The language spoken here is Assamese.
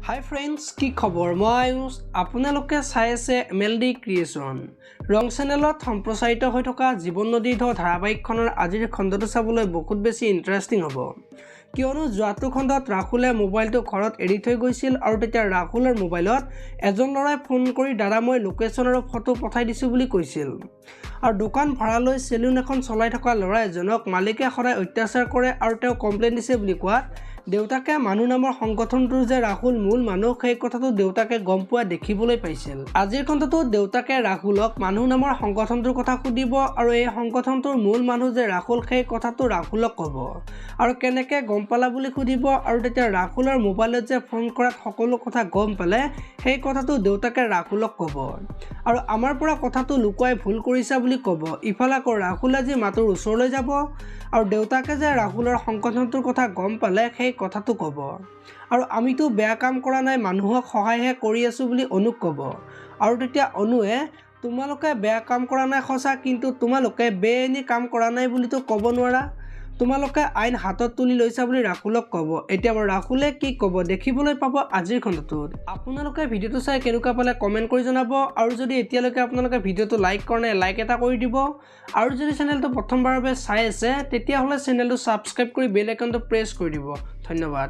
হাই ফ্ৰেণ্ডছ, কি খবৰ? মই আয়ুষ। আপোনালোকে চাই আছে MLD ক্ৰিয়েশ্যন। ৰং চেনেলত সম্প্ৰচাৰিত হৈ থকা জীৱন নদীৰ ঢৌ ধাৰাবাহিকখনৰ আজিৰ খণ্ডটো চাবলৈ বহুত বেছি ইণ্টাৰেষ্টিং হ'ব, কিয়নো যোৱাটো খণ্ডত ৰাহুলে মোবাইলটো ঘৰত এৰি থৈ গৈছিল আৰু তেতিয়া ৰাহুলৰ মোবাইলত এজন ল'ৰাই ফোন কৰি দাদা মই লোকেশ্যন আৰু ফটো পঠাই দিছোঁ বুলি কৈছিল। আৰু দোকান ভাড়া লৈ চেলুন এখন চলাই থকা ল'ৰা এজনক মালিকে সদায় অত্যাচাৰ কৰে আৰু তেওঁ কমপ্লেইন দিছে বুলি কোৱাত দেউতাকে মানুহ নামৰ সংগঠনটোৰ যে ৰাহুল মূল মানুহ সেই কথাটো দেউতাকে গম পোৱা দেখিবলৈ পাইছিল। আজিৰ খণ্ডটোত দেউতাকে ৰাহুলক মানুহ নামৰ সংগঠনটোৰ কথা সুধিব আৰু এই সংগঠনটোৰ মূল মানুহ যে ৰাহুল সেই কথাটো ৰাহুলক ক'ব আৰু কেনেকৈ গম পালা বুলি সুধিব আৰু তেতিয়া ৰাহুলৰ মোবাইলত যে ফোন কৰাত সকলো কথা গম পালে সেই কথাটো দেউতাকে ৰাহুলক ক'ব আৰু আমাৰ পৰা কথাটো লুকুৱাই ভুল কৰিছা বুলি ক'ব। ইফালে আকৌ ৰাহুল আজি মাতুৰ ওচৰলৈ যাব আৰু দেউতাকে যে ৰাহুলৰ সংগঠনটোৰ কথা গম পালে সেই কথাটো ক'ব আৰু আমিতো বেয়া কাম কৰা নাই, মানুহক সহায়হে কৰি আছোঁ বুলি অনুক ক'ব আৰু তেতিয়া অনুৱে তোমালোকে বেয়া কাম কৰা নাই সঁচা, কিন্তু তোমালোকে বেআইনী কাম কৰা নাই বুলিতো ক'ব নোৱাৰা, তোমালোকে আইন হাতত তুলি লৈছা বুলি ৰাহুলক ক'ব। এতিয়া ৰাহুলে কি ক'ব দেখিবলৈ পাব আজিৰ খণ্ডটোত। আপোনালোকে ভিডিঅ'টো চাই কেনেকুৱা পালে কমেণ্ট কৰি জনাব আৰু যদি এতিয়ালৈকে আপোনালোকে ভিডিঅ'টো লাইক কৰা নাই লাইক এটা কৰি দিব আৰু যদি চেনেলটো প্ৰথমবাৰৰ বাবে চাই আছে তেতিয়াহ'লে চেনেলটো ছাবস্ক্ৰাইব কৰি বেল আইকনটো প্ৰেছ কৰি দিব। ধন্যবাদ।